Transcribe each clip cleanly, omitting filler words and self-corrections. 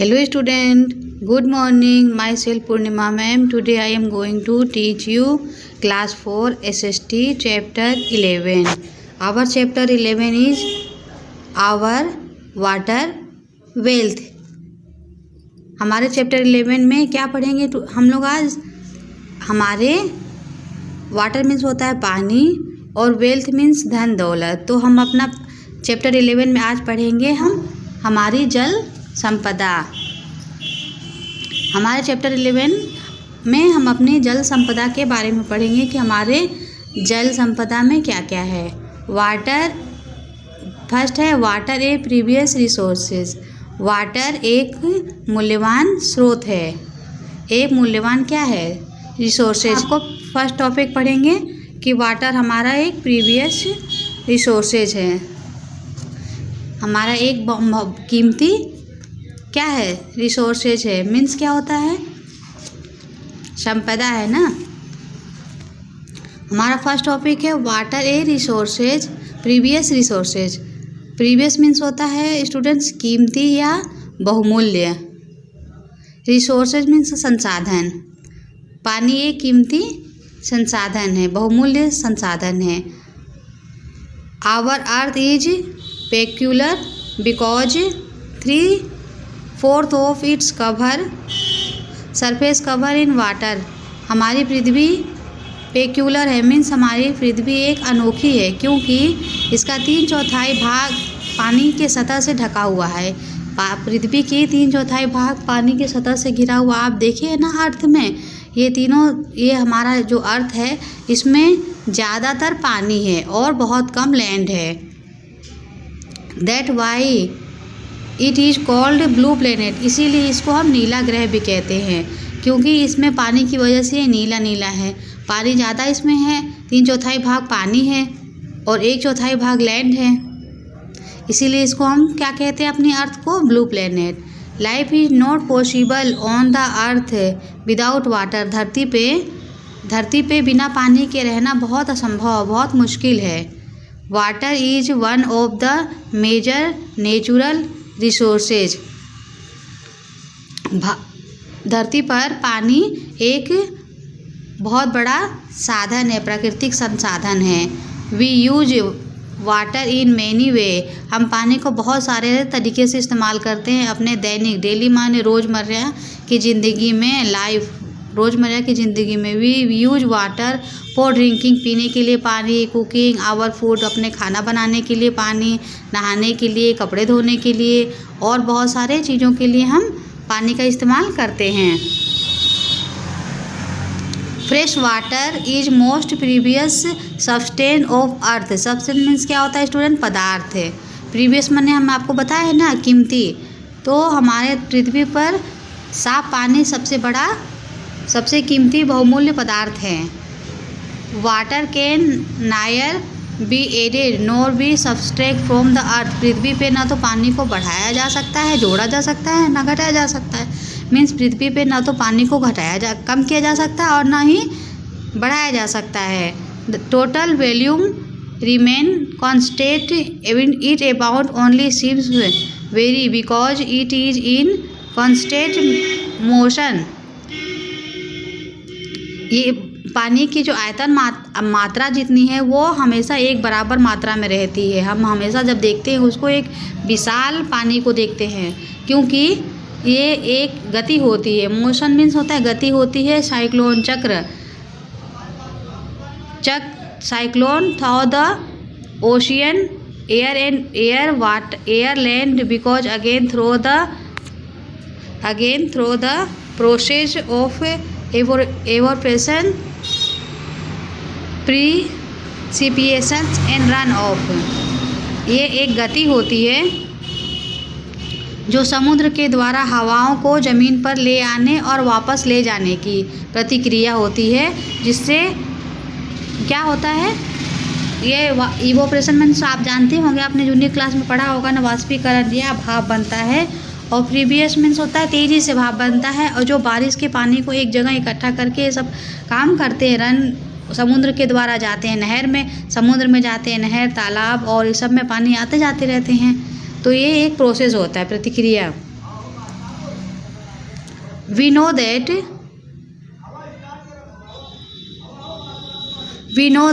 Hello student, good morning. Myself Purnima ma'am. Today I am going to teach you class 4 SST chapter 11. Our chapter 11 is our water wealth. हमारे chapter 11 में क्या पढ़ेंगे हम लोग आज? हमारे वाटर मीन्स होता है पानी और वेल्थ मीन्स धन दौलत। तो हम अपना चैप्टर 11 में आज पढ़ेंगे हम हमारी जल संपदा। हमारे चैप्टर 11 में हम अपनी जल संपदा के बारे में पढ़ेंगे कि हमारे जल संपदा में क्या क्या है। वाटर, फर्स्ट है water A previous resources. Water एक मूल्यवान स्रोत है, एक मूल्यवान क्या है रिसोर्सेज को फर्स्ट टॉपिक पढ़ेंगे कि वाटर हमारा एक प्रीवियस रिसोर्सेज है, हमारा एक कीमती क्या है रिसोर्सेज है। मीन्स क्या होता है? संपदा है ना। हमारा फर्स्ट टॉपिक है water a resources previous resources. Previous means होता है स्टूडेंट्स कीमती या बहुमूल्य। रिसोर्सेज मीन्स संसाधन। पानी एक कीमती संसाधन है, बहुमूल्य संसाधन है। Our earth is peculiar because 3/4 of its cover surface cover in water. हमारी पृथ्वी पेक्यूलर है, मीन्स हमारी पृथ्वी एक अनोखी है क्योंकि इसका 3/4 भाग पानी के सतह से ढका हुआ है। पृथ्वी की 3/4 भाग पानी की सतह से घिरा हुआ। आप देखिए ना अर्थ में ये हमारा जो अर्थ है इसमें ज़्यादातर पानी है और बहुत कम लैंड है। That why it is called blue planet. इसीलिए इसको हम नीला ग्रह भी कहते हैं क्योंकि इसमें पानी की वजह से नीला नीला है। पानी ज़्यादा इसमें है, 3/4 भाग पानी है और 1/4 भाग लैंड है। इसीलिए इसको हम क्या कहते हैं अपनी अर्थ को? Blue planet. Life is not possible on the earth without water. धरती पे बिना पानी के रहना बहुत असंभव, बहुत मुश्किल है। Water is one of the major natural resources. धरती पर पानी एक बहुत बड़ा साधन है, प्राकृतिक संसाधन है। We use water in many way. हम पानी को बहुत सारे तरीके से इस्तेमाल करते हैं अपने दैनिक, डेली माने रोज़मर्रा की ज़िंदगी में, रोज़मर्रा की ज़िंदगी में। We use water for drinking, पीने के लिए पानी, कुकिंग आवर फूड, अपने खाना बनाने के लिए पानी, नहाने के लिए, कपड़े धोने के लिए और बहुत सारे चीज़ों के लिए हम पानी का इस्तेमाल करते हैं। Fresh water is most previous substance of earth. Substance means क्या होता है स्टूडेंट? पदार्थ है। प्रीवियस मैंने हम आपको बताया है ना कीमती। तो हमारे पृथ्वी पर साफ पानी सबसे कीमती बहुमूल्य पदार्थ है। Water can neither be added nor be subtract from the earth. पृथ्वी पे ना तो पानी को बढ़ाया जा सकता है, जोड़ा जा सकता है, ना घटाया जा सकता है। मीन्स पृथ्वी पे ना तो पानी को कम किया जा सकता है और ना ही बढ़ाया जा सकता है। The total volume remain constant it about only seems very because it is in constant motion. ये पानी की जो आयतन मात्रा जितनी है वो हमेशा एक बराबर मात्रा में रहती है। हम हमेशा जब देखते हैं उसको एक विशाल पानी को देखते हैं क्योंकि ये एक गति होती है। मोशन मीन्स होता है गति होती है। Cyclone cyclone through the ocean air land because again through the process of evaporation precipitation and run off. ये एक गति होती है जो समुद्र के द्वारा हवाओं को ज़मीन पर ले आने और वापस ले जाने की प्रतिक्रिया होती है, जिससे क्या होता है ये इवोपरेशन मीन्स आप जानते होंगे, आपने जूनियर क्लास में पढ़ा होगा ना, वाष्पीकरण या भाप बनता है। और प्रीवियस मीन्स होता है तेज़ी से भाप बनता है और जो बारिश के पानी को एक जगह इकट्ठा करके सब काम करते हैं। रन समुद्र के द्वारा जाते हैं, नहर में, समुद्र में जाते हैं, नहर, तालाब और इस सब में पानी आते जाते रहते हैं। तो ये एक प्रोसेस होता है, प्रतिक्रिया। we know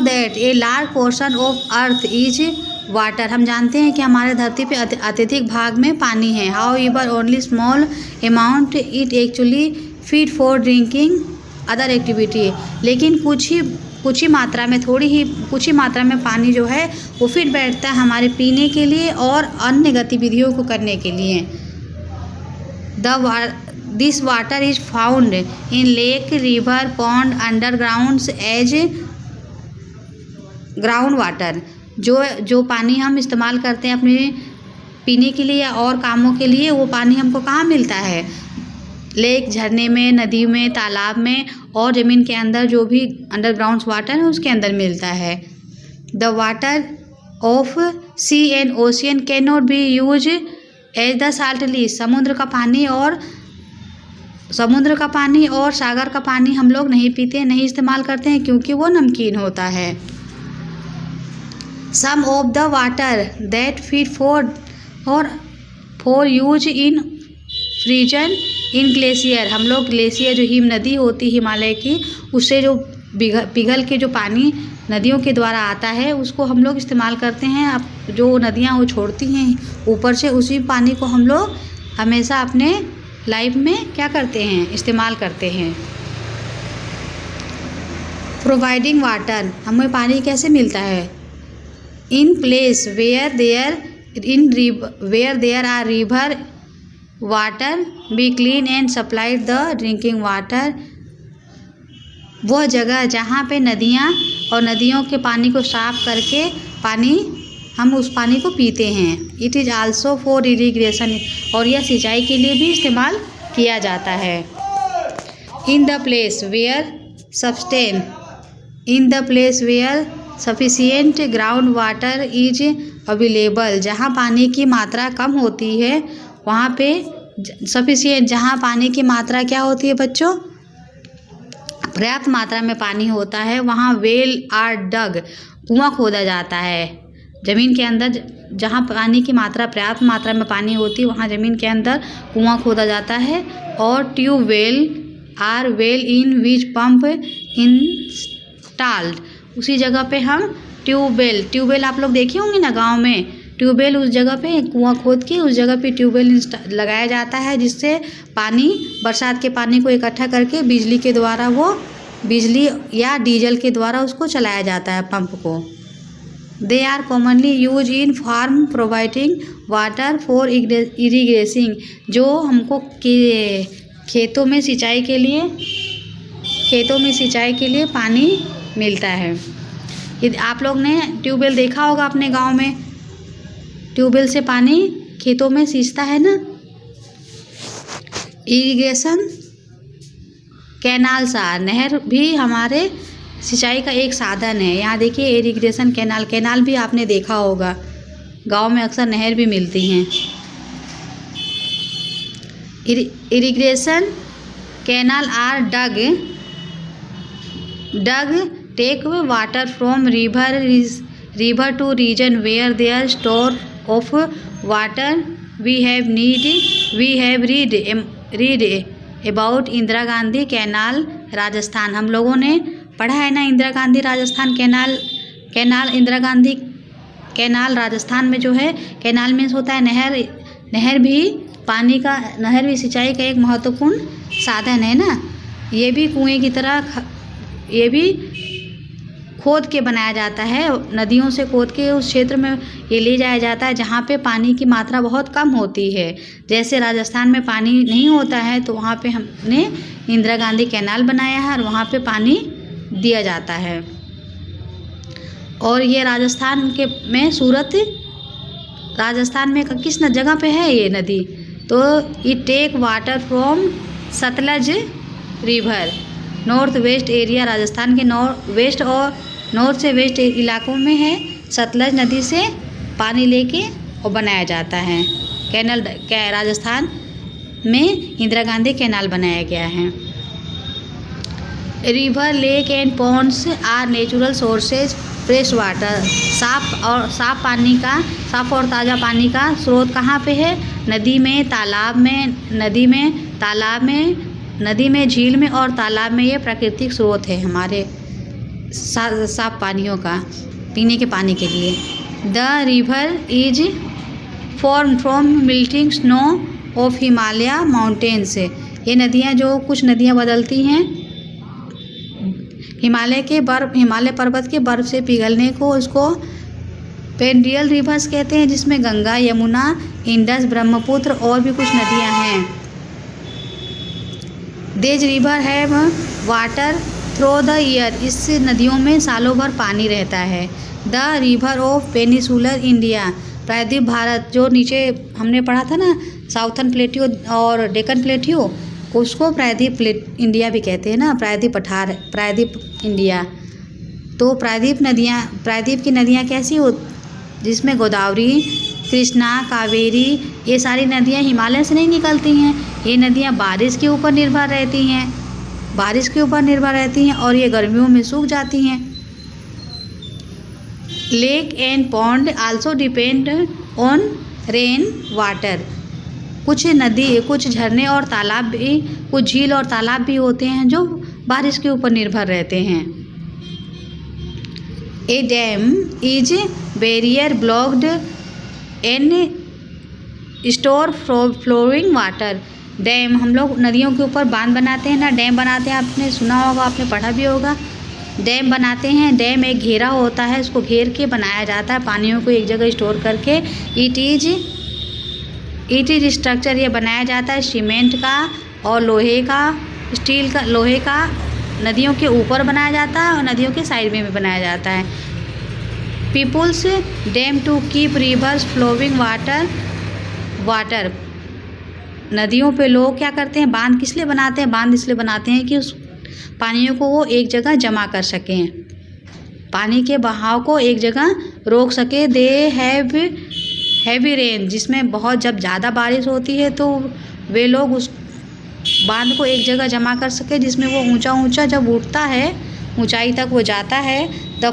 that a large portion of earth is water। हम जानते हैं कि हमारे धरती पे अत्यधिक भाग में पानी है। However, only small amount it actually fit for drinking other activity। लेकिन कुछ ही मात्रा में कुछ ही मात्रा में पानी जो है वो फिट बैठता है हमारे पीने के लिए और अन्य गतिविधियों को करने के लिए। This water is found in lake, river, pond, underground as ground water. जो पानी हम इस्तेमाल करते हैं अपने पीने के लिए या और कामों के लिए, वो पानी हमको कहाँ मिलता है? लेक, झरने में, नदी में, तालाब में और ज़मीन के अंदर जो भी अंडरग्राउंड वाटर है उसके अंदर मिलता है। The water of sea and ocean can not be use as the salty. समुद्र का पानी और सागर का पानी हम लोग नहीं पीते, नहीं इस्तेमाल करते हैं क्योंकि वो नमकीन होता है। Some of the water that fit for use in frozen in glacier। हम लोग ग्लेशियर जो हिम नदी होती हिमालय की, उससे जो पिघल के जो पानी नदियों के द्वारा आता है उसको हम लोग इस्तेमाल करते हैं। अब जो नदियाँ वो छोड़ती हैं ऊपर से, उसी पानी को हम लोग हमेशा अपने लाइफ में क्या करते हैं? इस्तेमाल करते हैं। प्रोवाइडिंग वाटर, हमें पानी कैसे मिलता है? In place where there are river, water be clean and supplied the drinking water। वह जगह जहाँ पे नदियाँ और नदियों के पानी को साफ करके हम उस पानी को पीते हैं। It is also for irrigation, और यह सिंचाई के लिए भी इस्तेमाल किया जाता है। In the place where sufficient ground water is available. जहाँ पानी की मात्रा कम होती है वहाँ पे सफिशिएंट, जहाँ पानी की मात्रा क्या होती है बच्चों? पर्याप्त मात्रा में पानी होता है, वहाँ वेल आर डग, कुआं खोदा जाता है। ज़मीन के अंदर जहाँ पानी की मात्रा पर्याप्त मात्रा में पानी होती है वहाँ ज़मीन के अंदर कुआं खोदा जाता है। और tubewell are well in which pump installed. उसी जगह पे हम ट्यूबवेल आप लोग देखे होंगे ना गांव में, ट्यूबवेल उस जगह पे कुआं खोद के उस जगह पे ट्यूबवेल लगाया जाता है, जिससे पानी बरसात के पानी को इकट्ठा करके बिजली या डीजल के द्वारा उसको चलाया जाता है पंप को। They are commonly use in farm providing water for irrigation. जो हमको खेतों में सिंचाई के लिए पानी मिलता है। आप लोग ने ट्यूबवेल देखा होगा अपने गांव में, ट्यूबवेल से पानी खेतों में सींचता है ना। इरिगेशन कैनाल सा, नहर भी हमारे सिंचाई का एक साधन है। यहाँ देखिए इरिगेशन कैनाल भी आपने देखा होगा, गांव में अक्सर नहर भी मिलती हैं। Irrigation canal are dug take water from river to region where there store of water. We have read about Indira Gandhi canal Rajasthan. हम लोगों ने पढ़ा है ना इंदिरा गांधी राजस्थान कैनाल इंदिरा गांधी कैनाल राजस्थान में जो है, कैनाल मीन्स होता है नहर। नहर भी सिंचाई का एक महत्वपूर्ण साधन है ना। ये भी कुएं की तरह ये भी खोद के बनाया जाता है, नदियों से खोद के उस क्षेत्र में ये ले जाया जाता है जहाँ पे पानी की मात्रा बहुत कम होती है। जैसे राजस्थान में पानी नहीं होता है तो वहाँ पे हमने इंदिरा गांधी कैनाल बनाया है और वहाँ पे पानी दिया जाता है। और ये राजस्थान में किस जगह पे है ये नदी? तो it take water from Sutlej river. North west area, Rajasthan के नॉर्थ से वेस्ट इलाकों में है। सतलज नदी से पानी लेके और बनाया जाता है कैनाल। राजस्थान में इंदिरा गांधी कैनाल बनाया गया है। River, lake and ponds are natural sources fresh water. साफ और ताज़ा पानी का स्रोत कहाँ पे है? नदी में, तालाब में, नदी में, झील में और तालाब में ये प्राकृतिक स्रोत है हमारे साफ पानियों का, पीने के पानी के लिए। The river is form from melting snow of Himalaya mountains. ये नदियाँ, जो कुछ नदियाँ बदलती हैं हिमालय पर्वत के बर्फ़ से पिघलने को, उसको पेरिनियल रिवर्स कहते हैं, जिसमें गंगा, यमुना, इंडस, ब्रह्मपुत्र और भी कुछ नदियाँ हैं। देज river have water through the year. इस नदियों में सालों भर पानी रहता है। The river of peninsular India, प्रायद्वीप भारत, जो नीचे हमने पढ़ा था ना, साउथर्न प्लेट्यू और डेक्कन प्लेट्यू, उसको प्रायद्वीप इंडिया भी कहते हैं ना, प्रायद्वीप पठार, प्रायद्वीप इंडिया। तो प्रायद्वीप की नदियाँ कैसी हो, जिसमें गोदावरी, कृष्णा, कावेरी, ये सारी नदियाँ हिमालय से नहीं निकलती हैं। ये नदियाँ बारिश के ऊपर निर्भर रहती हैं और ये गर्मियों में सूख जाती हैं। Lake and pond also depend on rain water. कुछ झरने और तालाब भी, कुछ झील और तालाब भी होते हैं जो बारिश के ऊपर निर्भर रहते हैं। A dam is barrier blocked and store flowing water. Dam, हम लोग नदियों के ऊपर बांध बनाते हैं ना, डैम बनाते हैं, आपने सुना होगा, आपने पढ़ा भी होगा। डैम बनाते हैं, डैम एक घेरा होता है, उसको घेर के बनाया जाता है पानियों को एक जगह स्टोर करके। इट इज स्ट्रक्चर, ये बनाया जाता है सीमेंट का और लोहे का, स्टील का, लोहे का, नदियों के ऊपर बनाया जाता है और नदियों के साइड में भी बनाया जाता है। Peoples dam to keep rivers flowing water. नदियों पे लोग क्या करते हैं, बांध किस लिए बनाते हैं? बांध इसलिए बनाते हैं कि उस पानियों को वो एक जगह जमा कर सकें, पानी के बहाव को एक जगह रोक सके। दे हैव हैवी रेन, जिसमें बहुत, जब ज़्यादा बारिश होती है तो वे लोग उस बांध को एक जगह जमा कर सके, जिसमें वो ऊंचा जब उठता है, ऊंचाई तक वो जाता है। द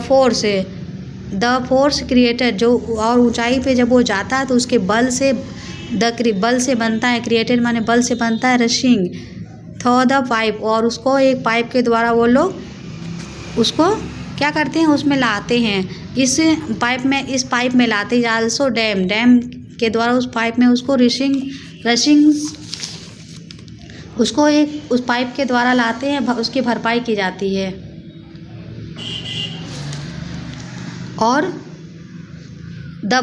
फोर्स क्रिएटर, जो और ऊंचाई पे जब वो जाता है तो उसके बल से बनता है, क्रिएटेड माने बल से बनता है, रशिंग थ्रू द पाइप, और उसको एक पाइप के द्वारा वो लोग उसको क्या करते हैं, उसमें लाते हैं, इस पाइप में लाते हैं। आल्सो डैम के द्वारा उस पाइप में उसको रशिंग उसको उस पाइप के द्वारा लाते हैं, उसकी भरपाई की जाती है। और the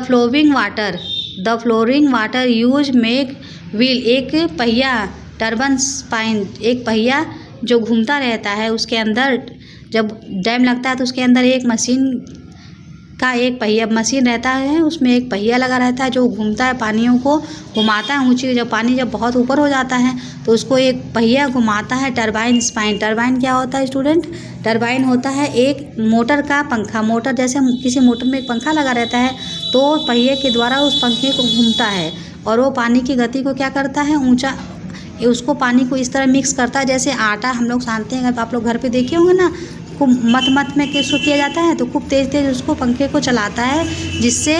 flowing water use make wheel, एक पहिया, टर्बन स्पाइन, एक पहिया जो घूमता रहता है, उसके अंदर जब डैम लगता है तो उसके अंदर एक मशीन रहता है, उसमें एक पहिया लगा रहता है जो घूमता है, पानियों को घुमाता है। ऊंची जब पानी जब बहुत ऊपर हो जाता है तो उसको एक पहिया घुमाता है, टरबाइन स्पाइन। टरबाइन क्या होता है स्टूडेंट? टरबाइन होता है एक मोटर का पंखा। मोटर, जैसे किसी मोटर में एक पंखा लगा रहता है तो पहिए के द्वारा उस पंखे को घूमता है और वो पानी की गति को क्या करता है, ऊंचा, उसको पानी को इस तरह मिक्स करता है जैसे आटा हम लोग सानते हैं, आप लोग घर पे देखे होंगे ना, खूब मत में किसको किया जाता है तो खूब तेज़ उसको पंखे को चलाता है, जिससे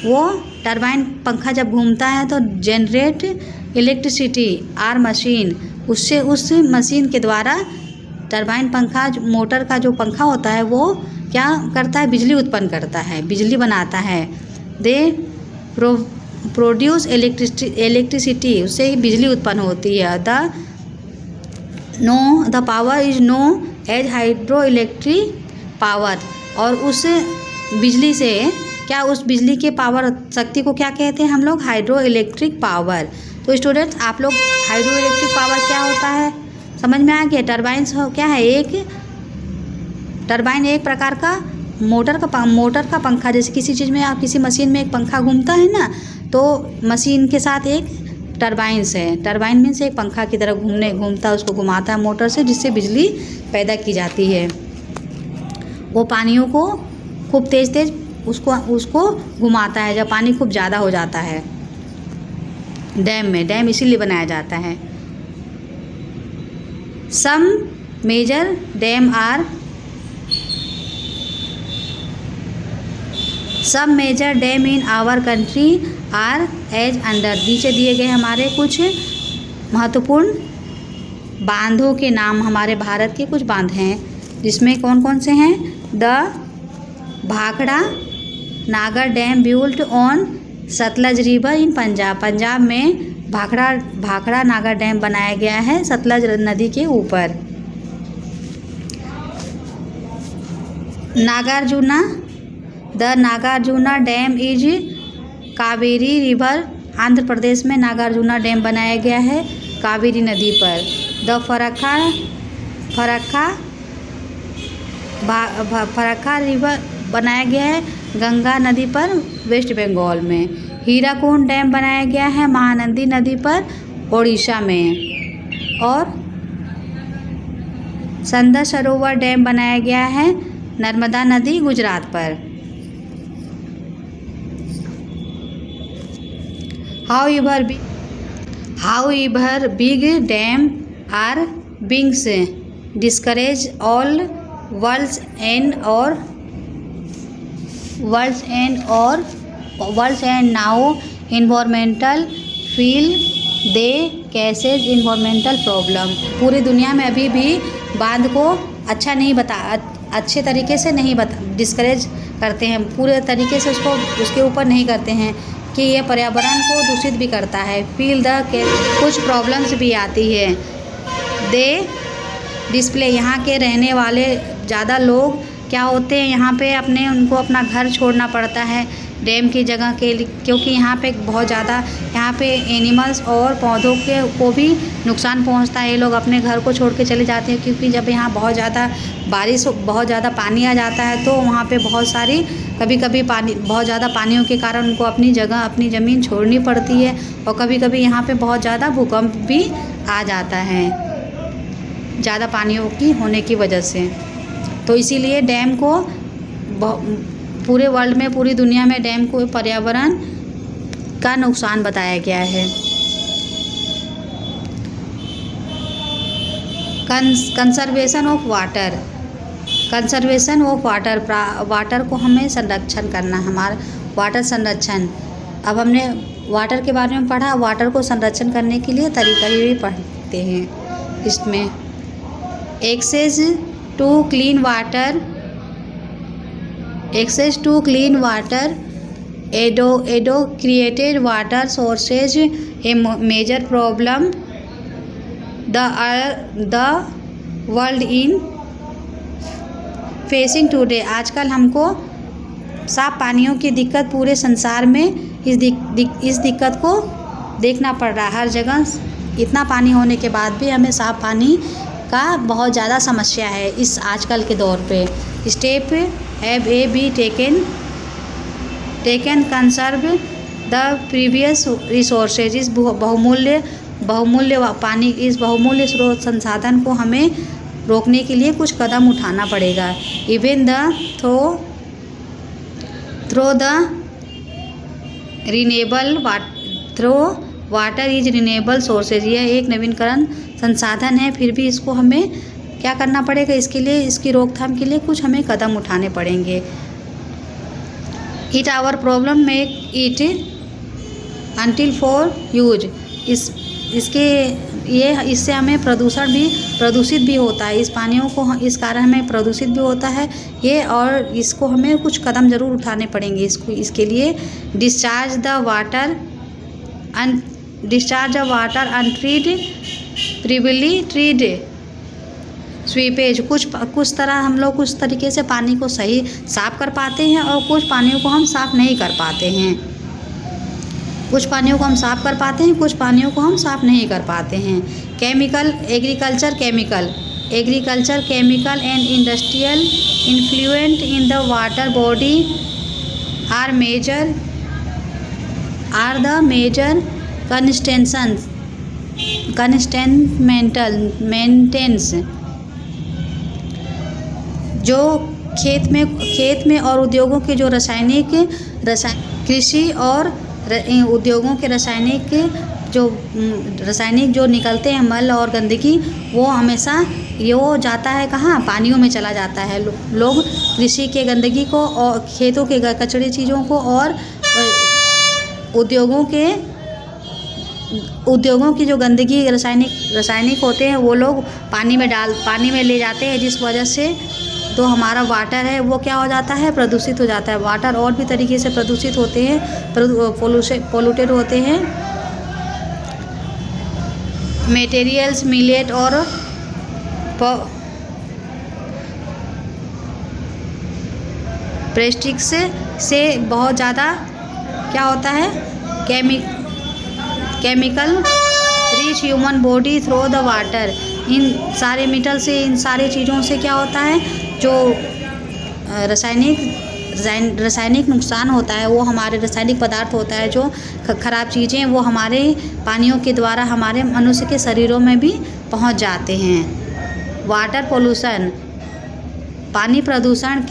वो टरबाइन पंखा जब घूमता है तो जनरेट इलेक्ट्रिसिटी आर मशीन, उससे उस मशीन के द्वारा टरबाइन पंखा, मोटर का जो पंखा होता है वो क्या करता है, बिजली उत्पन्न करता है, बिजली बनाता है। दे प्रोड्यूस इलेक्ट्रिसिटी, उससे ही बिजली उत्पन्न होती है। The power is known as hydro electric power, और उस बिजली से क्या, उस बिजली के पावर शक्ति को क्या कहते हैं हम लोग, हाइड्रो इलेक्ट्रिक पावर। तो स्टूडेंट्स आप लोग हाइड्रो इलेक्ट्रिक पावर क्या होता है समझ में आ गया? टरबाइन क्या है, एक टरबाइन एक प्रकार का मोटर का पंखा, जैसे किसी चीज़ में आप किसी मशीन में एक पंखा घूमता है ना, तो मशीन के साथ एक टरबाइन्स है, टरबाइन में से एक पंखा की तरह घूमता है, उसको घुमाता है मोटर से, जिससे बिजली पैदा की जाती है। वो पानियों को खूब तेज़ उसको घुमाता है जब पानी खूब ज़्यादा हो जाता है डैम इसीलिए बनाया जाता है। Some major dam in our country are as under. नीचे दिए गए हमारे कुछ महत्वपूर्ण बांधों के नाम, हमारे भारत के कुछ बांध हैं जिसमें कौन कौन से हैं? द भाखड़ा नागर dam built on Sutlej river in Punjab. Punjab में भाखड़ा नागर डैम बनाया गया है सतलज नदी के ऊपर। Nagarjuna, the Nagarjuna dam is Kaveri river. Andhra Pradesh में नागार्जुना डैम बनाया गया है कावेरी नदी पर। द फरक्का रिवर बनाया गया है गंगा नदी पर वेस्ट बंगाल में। हीराकुंड डैम बनाया गया है महानंदी नदी पर ओडिशा में। और सरदार सरोवर डैम बनाया गया है नर्मदा नदी गुजरात पर। However, big dam are being discouraged all world's end now environmental feel they causes environmental problem। पूरी दुनिया में अभी भी बांध को अच्छे तरीके से नहीं डिस्करेज करते हैं, पूरे तरीके से उसके ऊपर नहीं करते हैं कि ये पर्यावरण को दूषित भी करता है। फील द के कुछ प्रॉब्लम्स भी आती है। दे डिस्प्ले, यहाँ के रहने वाले ज़्यादा लोग क्या होते हैं, यहाँ पे उनको अपना घर छोड़ना पड़ता है डैम की जगह के लिए, क्योंकि यहाँ पे बहुत ज़्यादा यहाँ पे एनिमल्स और पौधों को भी नुकसान पहुँचता है। ये लोग अपने घर को छोड़ के चले जाते हैं, क्योंकि जब यहाँ बहुत ज़्यादा पानी आ जाता है तो वहाँ पे कभी कभी बहुत ज़्यादा पानियों के कारण उनको अपनी ज़मीन छोड़नी पड़ती है। और कभी कभी यहाँ पे बहुत ज़्यादा भूकंप भी आ जाता है ज़्यादा पानियों की होने की वजह से। तो इसीलिए डैम को पूरे वर्ल्ड में, पूरी दुनिया में डैम को पर्यावरण का नुकसान बताया गया है। कंजर्वेशन ऑफ वाटर, वाटर को हमें संरक्षण करना, हमारा वाटर संरक्षण। अब हमने वाटर के बारे में पढ़ा, वाटर को संरक्षण करने के लिए तरीका भी पढ़ते हैं इसमें। Access to clean water created water sources a major problem the world in facing today। आजकल हमको साफ पानियों की दिक्कत पूरे संसार में इस दिक्कत को देखना पड़ रहा है। हर जगह इतना पानी होने के बाद भी हमें साफ पानी का बहुत ज़्यादा समस्या है इस आजकल के दौर पे। Step have be taken conserve the previous resources. इस बहुमूल्य स्रोत संसाधन को हमें रोकने के लिए कुछ कदम उठाना पड़ेगा। Even though water is renewable sources. यह एक नवीनकरण संसाधन है, फिर भी इसको हमें क्या करना पड़ेगा, इसकी रोकथाम के लिए कुछ हमें कदम उठाने पड़ेंगे। It our problem make it until for use. इससे हमें प्रदूषित भी होता है, इस पानियों को इस कारण हमें प्रदूषित भी होता है ये, और इसको हमें कुछ कदम ज़रूर उठाने पड़ेंगे इसके लिए। Discharge the water untreated previously treated seepage. कुछ तरह हम लोग कुछ तरीके से पानी को सही साफ़ कर पाते हैं और कुछ पानियों को हम साफ़ नहीं कर पाते हैं। कुछ पानियों को हम साफ़ कर पाते हैं, कुछ पानियों को हम साफ़ नहीं कर पाते हैं। Agriculture chemical and industrial influent in the water body are the major maintenance. जो खेत में और उद्योगों के जो कृषि और उद्योगों के रासायनिक जो निकलते हैं मल और गंदगी, वो हमेशा वो जाता है कहाँ, पानियों में चला जाता है। लोग कृषि के गंदगी को और खेतों के कचड़े चीज़ों को और उद्योगों के उद्योगों की जो गंदगी रासायनिक होते हैं वो लोग पानी में ले जाते हैं, जिस वजह से तो हमारा वाटर है वो क्या हो जाता है, प्रदूषित हो जाता है। वाटर और भी तरीके से प्रदूषित होते हैं, पोल्यूटेड होते हैं। मटेरियल्स मिलेट और प्लास्टिक्स से बहुत ज़्यादा क्या होता है, chemical rich human body through the water. इन सारे मेटल से, इन सारी चीज़ों से क्या होता है, जो रासायनिक नुकसान होता है वो हमारे रासायनिक पदार्थ होता है, जो खराब चीज़ें वो हमारे पानियों के द्वारा हमारे मनुष्य के शरीरों में भी पहुंच जाते हैं। वाटर पोल्यूशन, पानी प्रदूषण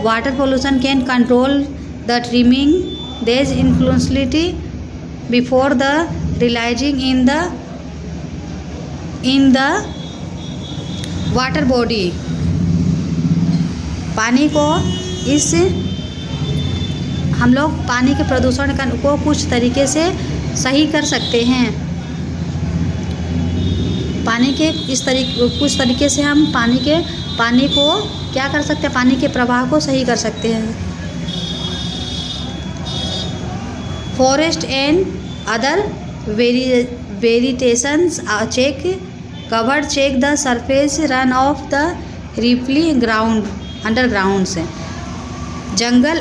water pollution can control the trimming these influentiality before the releasing in the water body. पानी को हम लोग पानी के प्रदूषण को कुछ तरीके से सही कर सकते हैं। कुछ तरीके से हम पानी को क्या कर सकते हैं, पानी के प्रवाह को सही कर सकते हैं। Forest and other vegetations check the surface run off the reply ground underground से। जंगल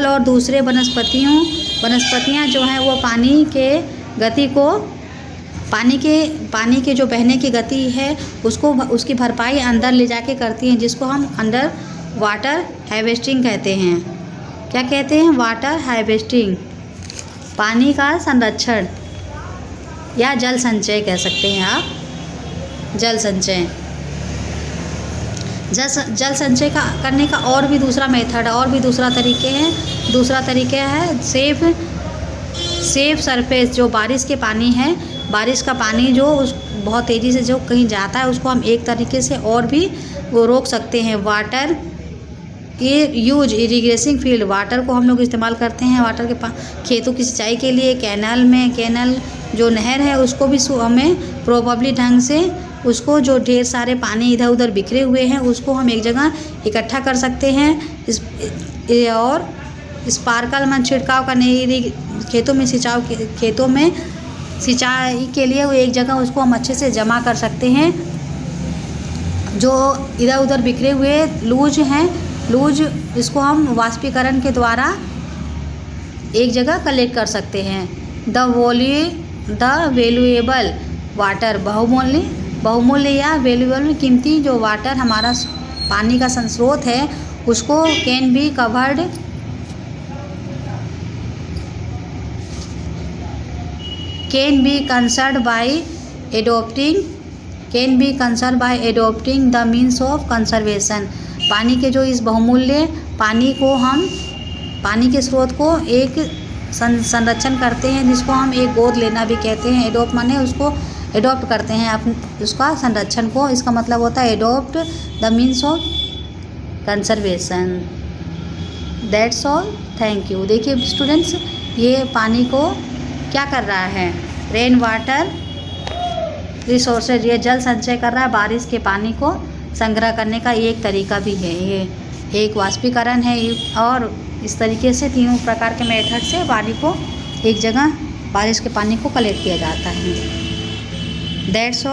और दूसरे वनस्पतियाँ जो हैं वो पानी के गति को, पानी के जो बहने की गति है उसकी भरपाई अंदर ले जाके करती हैं, जिसको हम अंडर वाटर हार्वेस्टिंग कहते हैं। क्या कहते हैं, वाटर हार्वेस्टिंग। पानी का संरक्षण या जल संचय कह सकते हैं आप, जल संचय। जल संचय करने का और भी दूसरा मेथड, और भी दूसरा तरीके है सेफ सरफेस। जो बारिश के पानी है, बारिश का पानी जो बहुत तेज़ी से जो कहीं जाता है उसको हम एक तरीके से और भी वो रोक सकते हैं। वाटर इरिगेशन फील्ड, वाटर को हम लोग इस्तेमाल करते हैं वाटर के खेतों की सिंचाई के लिए। कैनल जो नहर है उसको भी हमें प्रोबेबली ढंग से उसको, जो ढेर सारे पानी इधर उधर बिखरे हुए हैं उसको हम एक जगह इकट्ठा कर सकते हैं। और स्पार्कल में छिड़काव करने, खेतों में सिंचाई के लिए वो एक जगह उसको हम अच्छे से जमा कर सकते हैं। जो इधर उधर बिखरे हुए लूज इसको हम वाष्पीकरण के द्वारा एक जगह कलेक्ट कर सकते हैं। द वैल्यूएबल वाटर, बहुमूल्य या वैल्यूएबल कीमती जो वाटर हमारा पानी का स्रोत है उसको can be conserved by adopting the means of conservation. पानी के जो इस बहुमूल्य पानी के स्रोत को एक संरक्षण करते हैं, जिसको हम एक गोद लेना भी कहते हैं। एडोप्ट माने उसको एडोप्ट करते हैं उसका संरक्षण को, इसका मतलब होता है adopt the means of conservation. That's all, thank you. देखिए स्टूडेंट्स, ये पानी को क्या कर रहा है, रेन वाटर रिसोर्सेज, ये जल संचय कर रहा है। बारिश के पानी को संग्रह करने का एक तरीका भी है, ये एक वाष्पीकरण है। और इस तरीके से तीनों प्रकार के मेथड से पानी को एक जगह, बारिश के पानी को कलेक्ट किया जाता है। That's all.